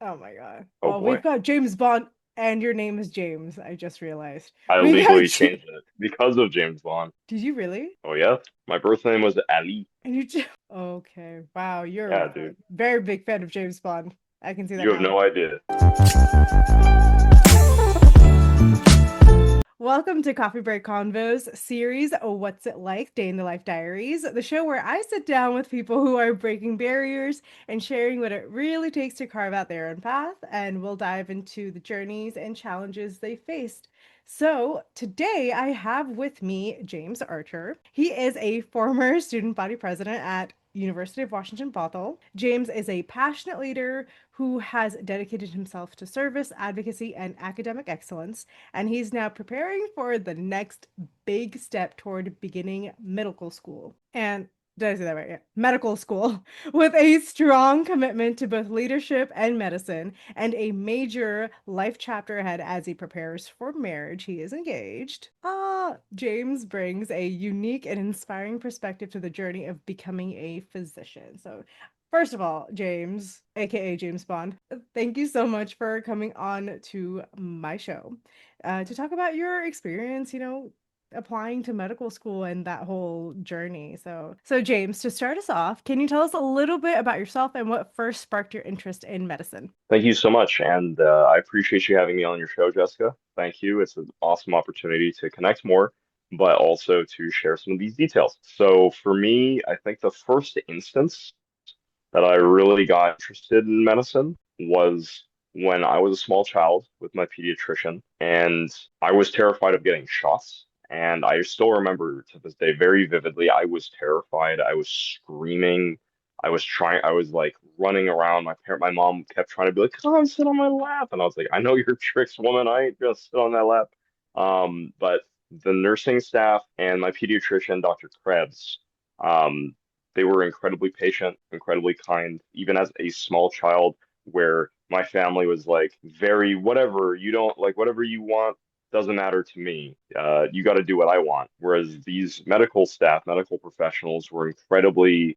Oh my God. Oh Well, we've boy. got James Bond, and your name is James. I just realized. I We got. legally changed it because of James Bond. Did you really? Oh yeah. My birth name was Ali. And you just. Okay. Wow. You're a Yeah, dude. very big fan of James Bond. I can see that You have now. no idea. Welcome to Coffee Break Convos series, What's It Like? Day in the Life Diaries, the show where I sit down with people who are breaking barriers and sharing what it really takes to carve out their own path, and we'll dive into the journeys and challenges they faced. So, today I have with me James Archer. He is a former student body president at University of Washington Bothell. James is a passionate leader who has dedicated himself to service, advocacy, and academic excellence, and he's now preparing for the next big step toward beginning medical school. And did I say that right? Yeah. Medical school with a strong commitment to both leadership and medicine and a major life chapter ahead as he prepares for marriage. He is engaged. James brings a unique and inspiring perspective to the journey of becoming a physician. So, first of all, James, aka James Bond, thank you so much for coming on to my show to talk about your experience, applying to medical school and that whole journey. So James, to start us off, can you tell us a little bit about yourself and what first sparked your interest in medicine? Thank you so much, and I appreciate you having me on your show, Jessica. Thank you. It's an awesome opportunity to connect more, but also to share some of these details. So for me, I think the first instance that I really got interested in medicine was when I was a small child with my pediatrician, and I was terrified of getting shots. And I still remember to this day very vividly, I was terrified. I was screaming. I was like running around. My mom kept trying to be like, come on, sit on my lap. And I was like, I know your tricks, woman. I ain't gonna sit on that lap. But the nursing staff and my pediatrician, Dr. Krebs, um, they were incredibly patient, incredibly kind, even as a small child, where my family was like, very, whatever, you don't like, whatever you want doesn't matter to me. You got to do what I want. Whereas these medical staff, medical professionals were incredibly,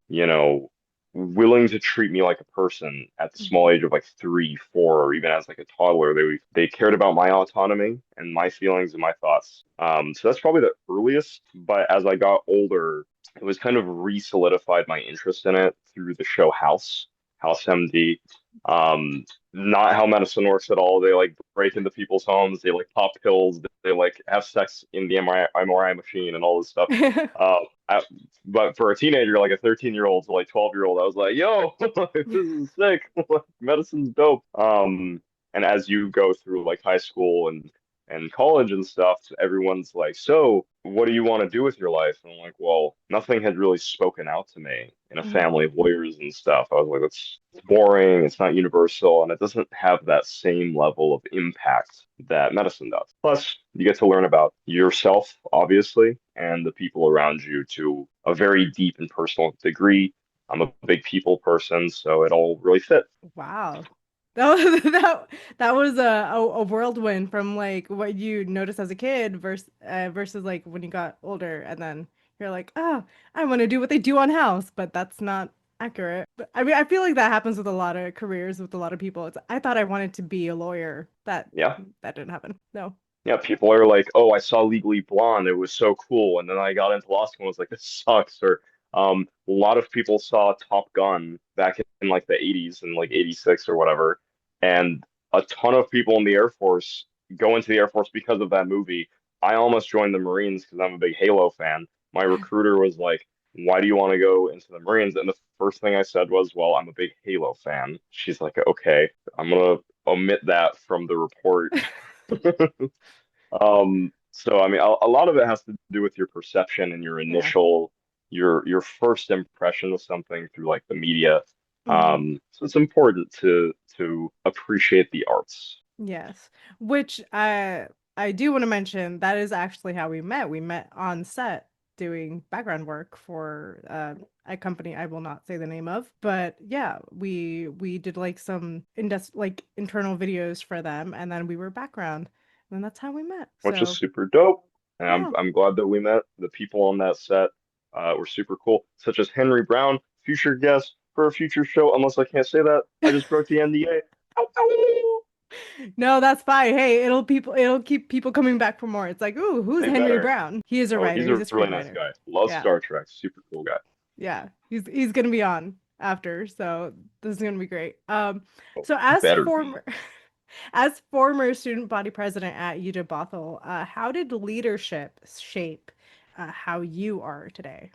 willing to treat me like a person at the small age of like 3, 4, or even as like a toddler. They cared about my autonomy and my feelings and my thoughts. So that's probably the earliest. But as I got older, it was kind of re-solidified my interest in it through the show House MD. Um, Not how medicine works at all. They like break into people's homes, they like pop pills, they like have sex in the MRI machine and all this stuff. Uh, I, but for a teenager, like a 13-year-old to like 12-year-old, I was like, yo, this is sick. Medicine's dope. And as you go through like high school and college and stuff, everyone's like, so what do you want to do with your life? And I'm like, well, nothing had really spoken out to me in a Mhm. family of lawyers and stuff. I was like, it's boring, it's not universal, and it doesn't have that same level of impact that medicine does. Plus, you get to learn about yourself, obviously, and the people around you to a very deep and personal degree. I'm a big people person, so it all really fit. Wow. That was that was a whirlwind from like what you noticed as a kid versus like when you got older and then you're like, oh, I want to do what they do on House, but that's not accurate. But I mean, I feel like that happens with a lot of careers with a lot of people. I thought I wanted to be a lawyer. Yeah. That didn't happen. No. Yeah, people are like, "Oh, I saw Legally Blonde. It was so cool." And then I got into law school and was like, "This sucks." Or a lot of people saw Top Gun back in like the 80s and like 86 or whatever. And a ton of people in the Air Force go into the Air Force because of that movie. I almost joined the Marines because I'm a big Halo fan. My recruiter was like, "Why do you want to go into the Marines?" And the first thing I said was, "Well, I'm a big Halo fan." She's like, "Okay, I'm gonna omit that from the report." So I mean, a lot of it has to do with your perception and your Yeah. initial, your first impression of something through like the media. Hmm. So it's important to appreciate the arts. Yes. Which I do want to mention that is actually how we met. We met on set doing background work for a company I will not say the name of, but yeah, we did like some like internal videos for them and then we were background and that's how we met. Which is So, super dope. And yeah. I'm glad that we met. The people on that set were super cool, such as Henry Brown, future guest for a future show. Unless I can't say that, I just broke the NDA. No, that's fine. Hey, it'll keep people coming back for more. It's like, ooh, who's They Henry better. Brown? He is a Oh, writer. he's He's a a really nice screenwriter. guy. Loves Yeah. Star Trek. Super cool guy. Yeah. He's gonna be on after, so this is gonna be great. Oh, So he as better be. former as former student body president at UW Bothell, how did leadership shape how you are today?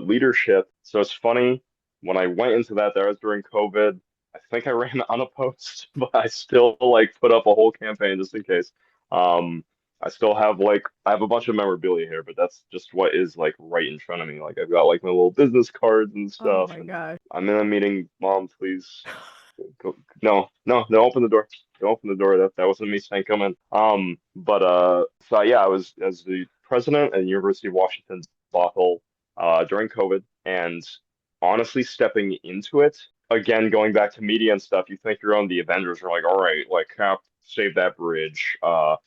Leadership. So it's funny, when I went into that was during COVID. I think I ran unopposed, but I still like put up a whole campaign just in case. Um, I still have like I have a bunch of memorabilia here, but that's just what is like right in front of me. Like I've got like my little business cards and Oh stuff, my and gosh. I'm in a meeting. Mom, please. Go, no, no, don't open the door. Don't open the door. That wasn't me saying come in. But so yeah, I was as the president at University of Washington Bothell during COVID, and honestly, stepping into it again, going back to media and stuff, you think you're on the Avengers. You're like, all right, like Cap, save that bridge.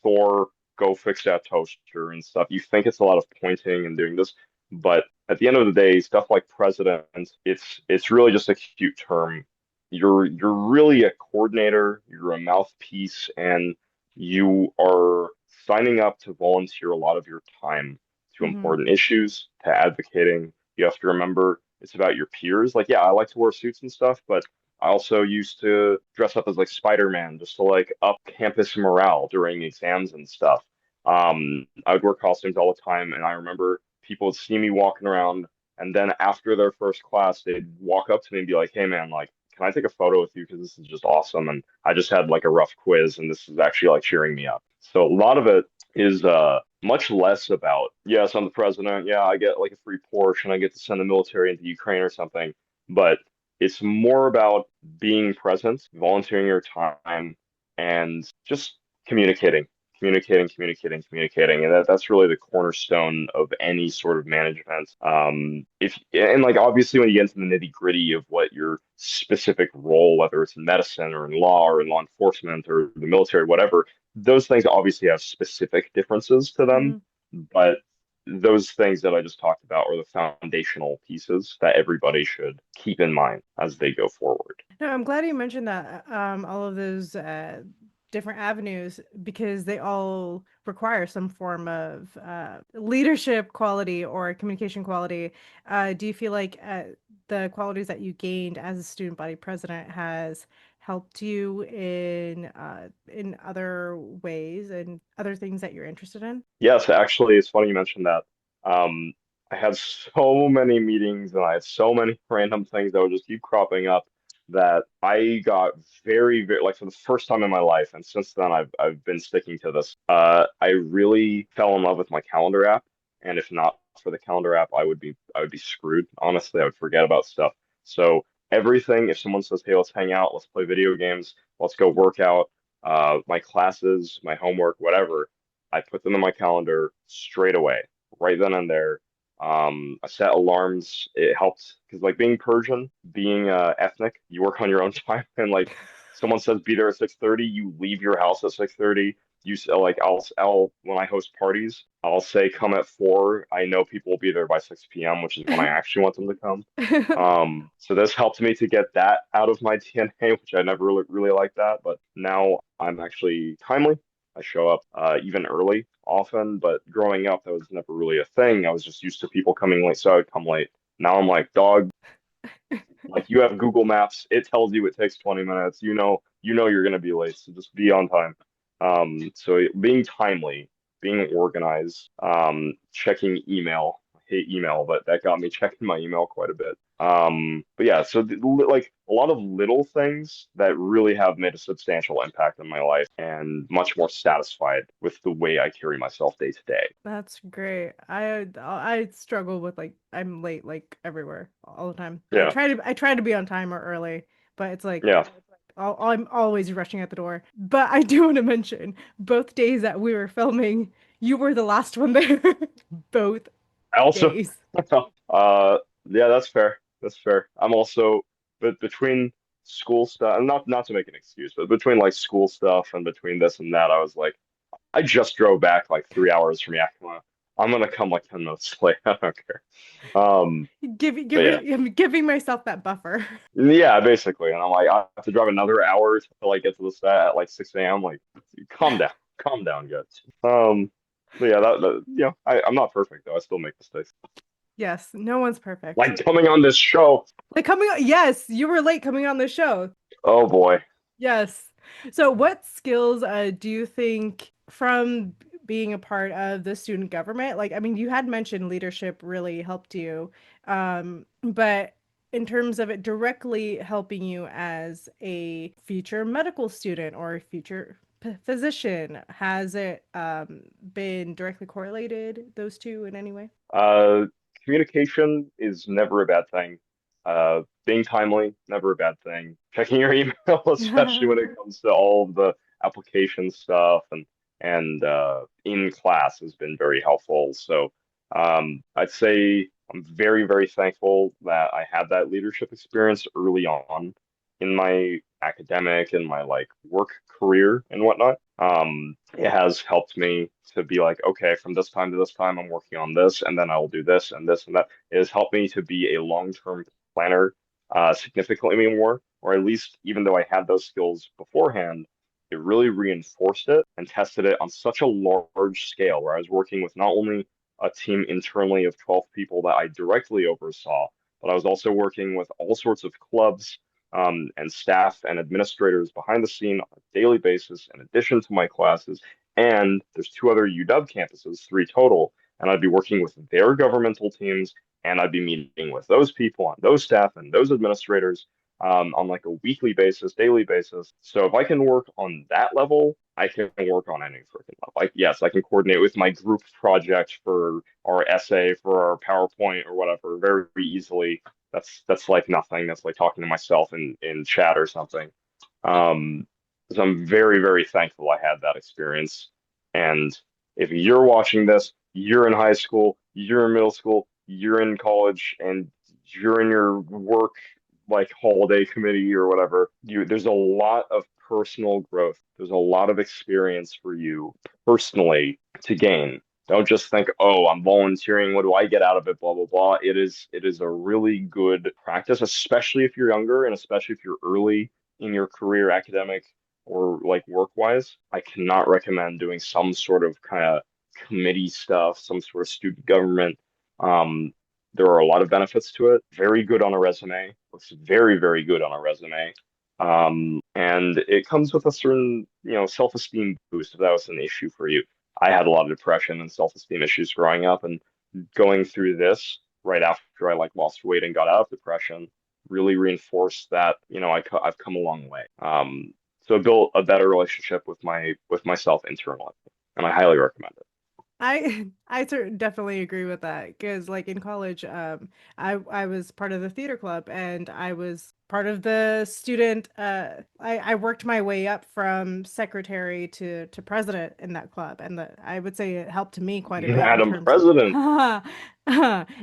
Thor, go fix that toaster and stuff. You think it's a lot of pointing and doing this, but at the end of the day, stuff like president, it's really just a cute term. You're really a coordinator, you're a mouthpiece, and you are signing up to volunteer a lot of your time to Hmm. important issues, to advocating. You have to remember it's about your peers. Like, yeah, I like to wear suits and stuff, but I also used to dress up as like Spider-Man just to like up campus morale during exams and stuff. I would wear costumes all the time, and I remember people would see me walking around, and then after their first class, they'd walk up to me and be like, "Hey, man, like, can I take a photo with you? Because this is just awesome." And I just had like a rough quiz, and this is actually like cheering me up. So a lot of it is much less about, yes, I'm the president. Yeah, I get like a free Porsche and I get to send the military into Ukraine or something. But it's more about being present, volunteering your time, and just communicating, communicating. And that's really the cornerstone of any sort of management. If and like obviously when you get into the nitty-gritty of what your specific role, whether it's in medicine or in law or in law enforcement or the military, whatever, those things obviously have specific differences to them, Hmm. but those things that I just talked about are the foundational pieces that everybody should keep in mind as they go forward. No, I'm glad you mentioned that, all of those different avenues because they all require some form of leadership quality or communication quality. Do you feel like the qualities that you gained as a student body president has helped you in other ways and other things that you're interested in? Yes, actually, it's funny you mentioned that. Um, I had so many meetings and I had so many random things that would just keep cropping up that I got very like for the first time in my life, and since then I've been sticking to this. I really fell in love with my calendar app, and if not for the calendar app, I would be screwed. Honestly, I would forget about stuff. So everything, if someone says, "Hey, let's hang out, let's play video games, let's go work out," my classes, my homework, whatever. I put them in my calendar straight away, right then and there. I set alarms. It helps because, like, being Persian, being ethnic, you work on your own time, and like someone says be there at 6:30, you leave your house at 6:30. Like I'll when I host parties, I'll say come at 4. I know people will be there by 6 p.m., which is when I actually want them to come. So this helped me to get that out of my DNA, which I never really liked that, but now I'm actually timely. I show up even early often, but growing up, that was never really a thing. I was just used to people coming late, so I would come late. Now I'm like, dog, like you have Google Maps, it tells you it takes 20 minutes. You know you're gonna be late, so just be on time. Being timely, being organized, checking email. I hate email, but that got me checking my email quite a bit. But yeah, like a lot of little things that really have made a substantial impact on my life and much more satisfied with the way I carry myself day to day. That's great. I struggle with like I'm late like everywhere all the time. Yeah, I try to be on time or early, but it's like yeah. I'm always rushing out the door. But I do want to mention both days that we were filming, you were the last one there. Both I also, days. yeah, that's fair. That's fair. I'm also, but between school stuff, and not to make an excuse, but between like school stuff and between this and that, I was like, I just drove back like 3 hours from Yakima. I'm gonna come like 10 minutes late. I don't care. Um, but yeah. I'm giving myself that buffer. Yeah, basically. And I'm like, I have to drive another hour till I get to the set at like 6 a.m. Like, calm down, guys. But yeah, I'm not perfect though. I still make mistakes. Yes, no one's perfect. Like coming on this show. Like coming on, yes, you were late coming on the show. Oh boy. Yes. So, what skills do you think from being a part of the student government? Like, I mean, you had mentioned leadership really helped you, but in terms of it directly helping you as a future medical student or a future physician, has it been directly correlated, those two in any way? Uh, Communication is never a bad thing. Being timely, never a bad thing. Checking your email, especially when it comes to all of the application stuff and in class has been very helpful. So I'd say I'm very, very thankful that I had that leadership experience early on in my academic and my like work career and whatnot. It has helped me to be like, okay, from this time to this time, I'm working on this, and then I will do this and this and that. It has helped me to be a long-term planner, significantly more, or at least even though I had those skills beforehand, it really reinforced it and tested it on such a large scale where I was working with not only a team internally of 12 people that I directly oversaw, but I was also working with all sorts of clubs and staff and administrators behind the scene on a daily basis, in addition to my classes. And there's two other UW campuses, three total, and I'd be working with their governmental teams, and I'd be meeting with those people on those staff and those administrators on like a weekly basis, daily basis. So if I can work on that level, I can work on any freaking level. Like, yes, I can coordinate with my group project for our essay, for our PowerPoint or whatever very easily. That's like nothing. That's like talking to myself in chat or something. Um, so I'm very, very thankful I had that experience. And if you're watching this, you're in high school, you're in middle school, you're in college, and you're in your work like holiday committee or whatever, there's a lot of personal growth. There's a lot of experience for you personally to gain. Don't just think, oh, I'm volunteering. What do I get out of it? Blah, blah, blah. It is a really good practice, especially if you're younger and especially if you're early in your career, academic or like work wise. I cannot recommend doing some sort of kind of committee stuff, some sort of student government. Um, there are a lot of benefits to it. Very good on a resume. Looks very, very good on a resume. And it comes with a certain, self-esteem boost if that was an issue for you. I had a lot of depression and self-esteem issues growing up, and going through this right after I like lost weight and got out of depression really reinforced that, I've come a long way. So I built a better relationship with myself internally, and I highly recommend it. Definitely agree with that because like in college, I was part of the theater club and I was part of the student. I worked my way up from secretary to president in that club, and I would say it helped me quite a bit in Madam terms of President.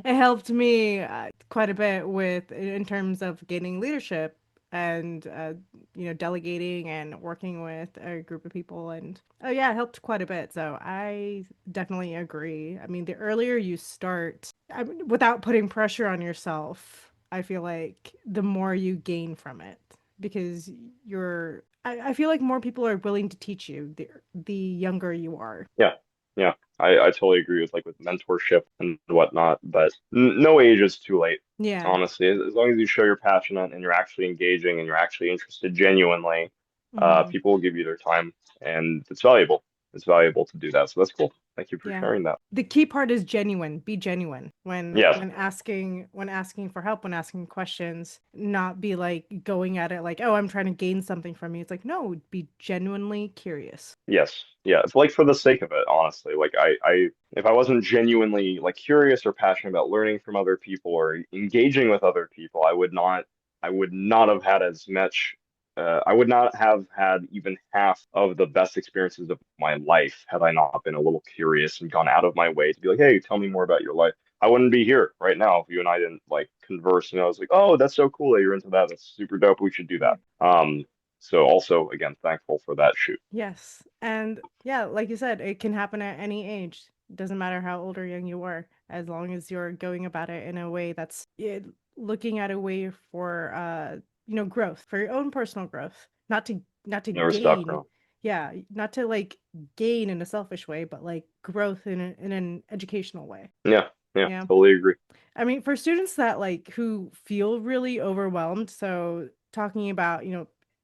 it helped me quite a bit with in terms of gaining leadership and delegating and working with a group of people and oh yeah, it helped quite a bit. So I definitely agree. I mean, the earlier you start, without putting pressure on yourself, I feel like the more you gain from it because I feel like more people are willing to teach you the younger you are. Yeah, yeah, I totally agree with mentorship and whatnot, but n no age is too late. Yeah. Honestly, as long as you show you're passionate and you're actually engaging and you're actually interested genuinely, Hmm. people will give you their time, and it's valuable. It's valuable to do that. So that's cool. Thank you for Yeah. sharing that. The key part is genuine. Be genuine Yes, when asking for help, when asking questions, not be like going at it like, "Oh, I'm trying to gain something from you." It's like, "No, be genuinely curious." yes, yeah. It's like for the sake of it, honestly. Like if I wasn't genuinely like curious or passionate about learning from other people or engaging with other people, I would not have had as much. I would not have had even half of the best experiences of my life had I not been a little curious and gone out of my way to be like, hey, tell me more about your life. I wouldn't be here right now if you and I didn't like converse. And I was like, oh, that's so cool that you're into that. That's super dope. We should do Yeah. that. So also again, thankful for that shoot. Yes. And yeah, like you said, it can happen at any age. Doesn't matter how old or young you are, as long as you're going about it in a way that's looking at a way for growth, for your own personal growth, not to Never stop gain. growing. Yeah, not to like gain in a selfish way, but like growth in an educational way. Yeah, yeah, Yeah. totally agree. I mean, for students that like who feel really overwhelmed, so talking about,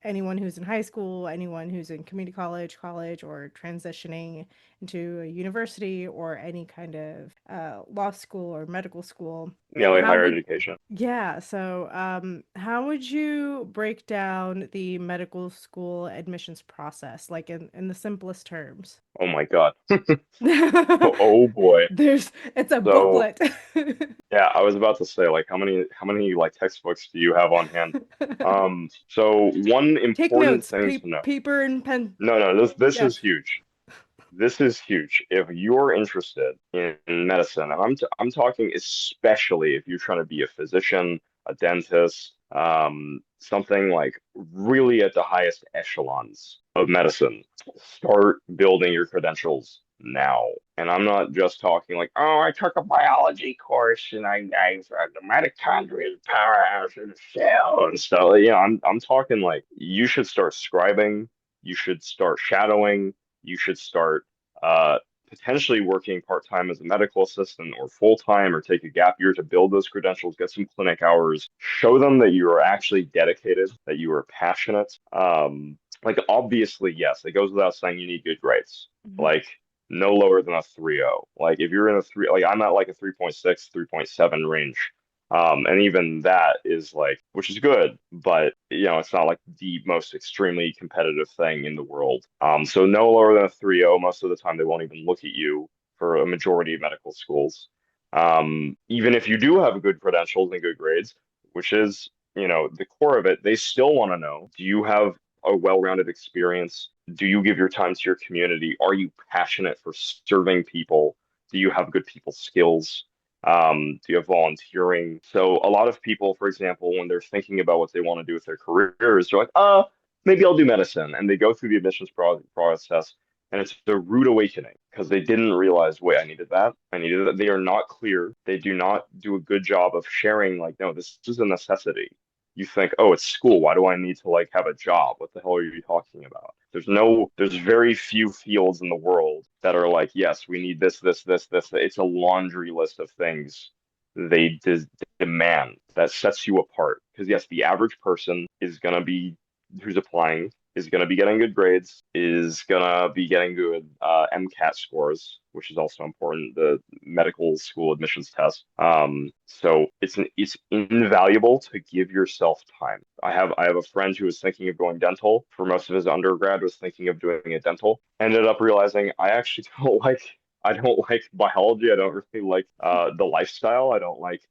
anyone who's in high school, anyone who's in community college, or transitioning into a university or any kind of law school or medical school, Yeah, like how higher would education. yeah, so how would you break down the medical school admissions process, like in the simplest terms? Oh my God. Oh boy. It's a So booklet. yeah, I was about to say like how many like textbooks do you have on hand? So one Take important notes, thing to know. paper and pen. No, no, this Yes. is huge. This is huge. If you're interested in medicine, and I'm talking especially if you're trying to be a physician, a dentist, something like really at the highest echelons of medicine, start building your credentials now. And I'm not just talking like, oh, I took a biology course and I the mitochondrial powerhouse of the cell and stuff. I'm talking like you should start scribing, you should start shadowing, you should start uh, potentially working part-time as a medical assistant or full-time or take a gap year to build those credentials, get some clinic hours, show them that you are actually dedicated, that you are passionate. Like obviously, yes, it goes without saying you need good grades. Mhm. Like no lower than a 3.0. Like if you're in a three, like I'm at like a 3.6, 3.7 range. And even that is like, which is good, but it's not like the most extremely competitive thing in the world. So no lower than a 3.0. Most of the time, they won't even look at you for a majority of medical schools. Even if you do have good credentials and good grades, which is, the core of it, they still want to know, do you have a well-rounded experience? Do you give your time to your community? Are you passionate for serving people? Do you have good people skills? Do you have volunteering? So a lot of people, for example, when they're thinking about what they want to do with their careers, they're like, maybe I'll do medicine. And they go through the admissions process, and it's the rude awakening because they didn't realize, wait, I needed that. I needed that. They are not clear. They do not do a good job of sharing, like, no, this is a necessity. You think, oh, it's school. Why do I need to like have a job? What the hell are you talking about? There's very few fields in the world that are like, yes, we need this, this, this, this. It's a laundry list of things they demand that sets you apart. Because yes, the average person is gonna be who's applying is gonna be getting good grades, is gonna be getting good MCAT scores, which is also important, the medical school admissions test. So it's invaluable to give yourself time. I have a friend who was thinking of going dental for most of his undergrad, was thinking of doing a dental, ended up realizing I actually don't like biology. I don't really like the lifestyle. I don't like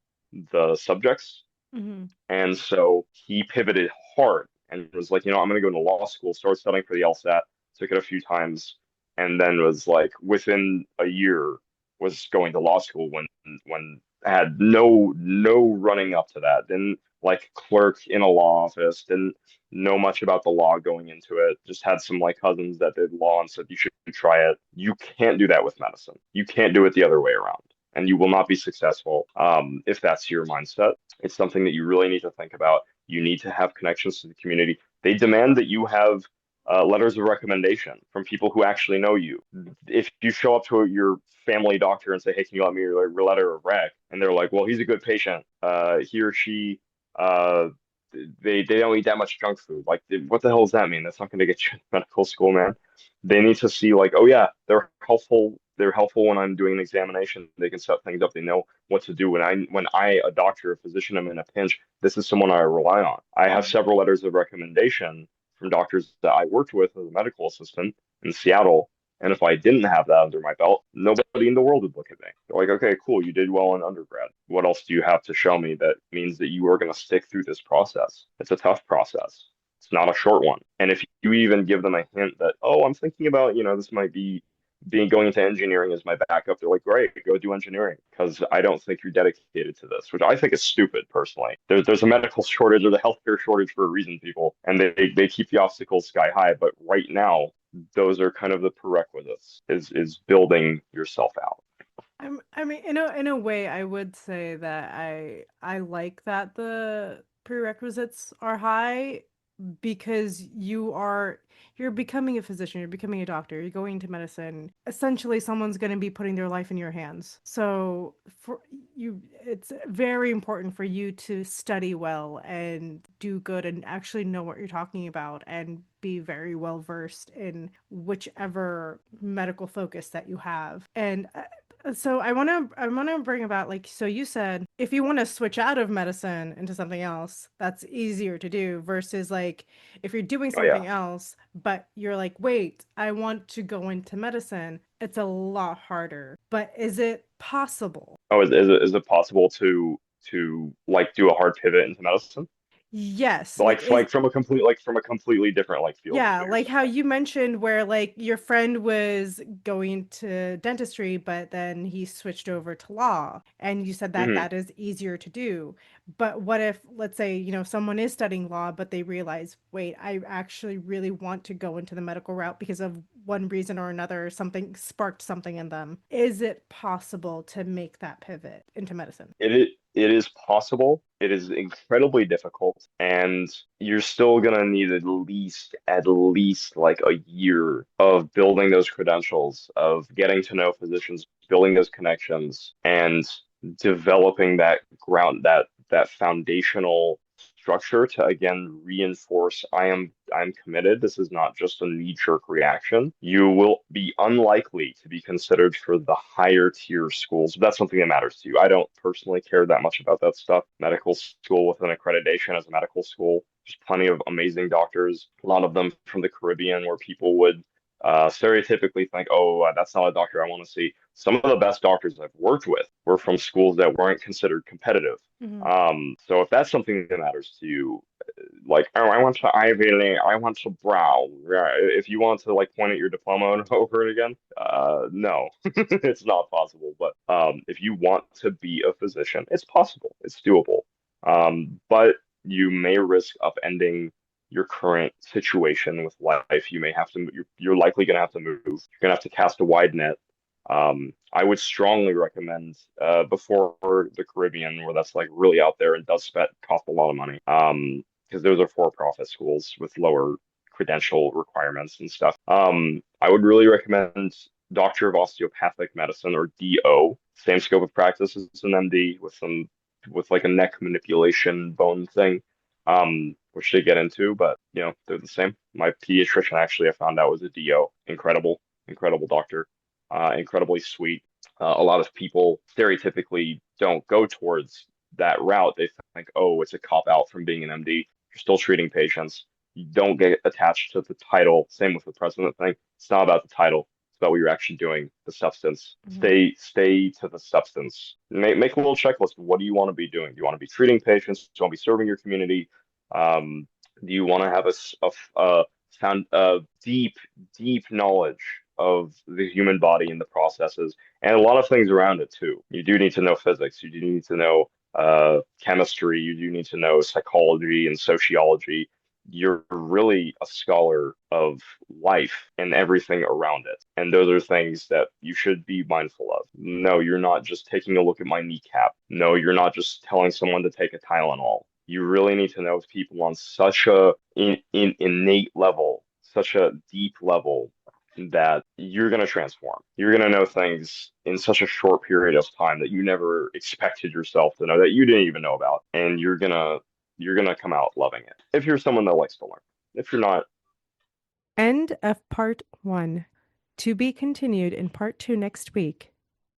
the subjects. Mhm. And so he pivoted hard and was like, I'm going to go to law school, start studying for the LSAT, took it a few times, and then was like, within a year, was going to law school when had no running up to that. Didn't like clerk in a law office, didn't know much about the law going into it. Just had some like cousins that did law and said you should try it. You can't do that with medicine. You can't do it the other way around. And you will not be successful if that's your mindset. It's something that you really need to think about. You need to have connections to the community. They demand that you have letters of recommendation from people who actually know you. If you show up to your family doctor and say, "Hey, can you let me your letter of rec?" and they're like, "Well, he's a good patient. He or she, uh, they don't eat that much junk food." Like, what the hell does that mean? That's not going to get you in medical school, man. They need to see like, oh yeah, they're helpful. They're helpful when I'm doing an examination. They can set things up. They know what to do when a doctor, a physician, am in a pinch. This is someone I rely on. I have Mhm. several letters of recommendation from doctors that I worked with as a medical assistant in Seattle. And if I didn't have that under my belt, nobody in the world would look at me. They're like, okay, cool, you did well in undergrad. What else do you have to show me that means that you are going to stick through this process? It's a tough process. It's not a short one. And if you even give them a hint that, oh, I'm thinking about, this might be being going into engineering as my backup, they're like, great, go do engineering because I don't think you're dedicated to this, which I think is stupid personally. There's a medical shortage or the healthcare shortage for a reason, people, and they keep the obstacles sky high. But right now, those are kind of the prerequisites is building yourself out. I mean, in a way, I would say that I like that the prerequisites are high because you're becoming a physician, you're becoming a doctor, you're going into medicine. Essentially, someone's going to be putting their life in your hands. So for you, it's very important for you to study well and do good and actually know what you're talking about and be very well versed in whichever medical focus that you have. And so I want to bring about like so you said if you want to switch out of medicine into something else, that's easier to do versus like if you're doing Oh yeah. something else but you're like, "Wait, I want to go into medicine." It's a lot harder. But is it possible? Oh, is it possible to like do a hard pivot into medicine? Yes, Like from a completely different like field is yeah, what you're like how saying. you mentioned where like your friend was going to dentistry, but then he switched over to law, and you said that Hmm. that is easier to do. But what if, let's say, someone is studying law, but they realize, wait, I actually really want to go into the medical route because of one reason or another, something sparked something in them. Is it possible to make that pivot into medicine? It is possible. It is incredibly difficult, and you're still gonna need at least like a year of building those credentials, of getting to know physicians, building those connections, and developing that that foundational structure to again reinforce I'm committed. This is not just a knee-jerk reaction. You will be unlikely to be considered for the higher tier schools. That's something that matters to you. I don't personally care that much about that stuff. Medical school with an accreditation as a medical school. There's plenty of amazing doctors, a lot of them from the Caribbean where people would stereotypically think, oh, that's not a doctor I want to see. Some of the best doctors I've worked with were from schools that weren't considered competitive. Hmm. So if that's something that matters to you, like, oh, I went to Ivy League, I went to Brown. Yeah, if you want to like point at your diploma and over it again, no, it's not possible. But if you want to be a physician, it's possible, it's doable. But you may risk upending your current situation with life. You may have to, you're likely going to have to move. You're going to have to cast a wide net. I would strongly recommend before the Caribbean, where that's like really out there and does cost a lot of money. Because those are for-profit schools with lower credential requirements and stuff. I would really recommend Doctor of Osteopathic Medicine or DO. Same scope of practice as an MD with like a neck manipulation bone thing. Which they get into, but they're the same. My pediatrician actually I found out was a DO. Incredible, incredible doctor, incredibly sweet. A lot of people stereotypically don't go towards that route. They think, oh, it's a cop out from being an MD. You're still treating patients. You don't get attached to the title. Same with the president thing. It's not about the title. It's about what you're actually doing, the substance. Hmm. Stay to the substance. Make a little checklist. What do you want to be doing? Do you want to be treating patients? Do you want to be serving your community? Do you want to have found deep knowledge of the human body and the processes and a lot of things around it too? You do need to know physics. You do need to know chemistry. You do need to know psychology and sociology. You're really a scholar of life and everything around it. And those are things that you should be mindful of. No, you're not just taking a look at my kneecap. No, you're not just telling someone to take a Tylenol. You really need to know people on such a innate level, such a deep level that you're going to transform. You're going to know things in such a short period of time that you never expected yourself to know that you didn't even know about, and you're gonna come out loving it. If you're someone that likes to learn. If you're not, End of part one. To be continued in part two next week.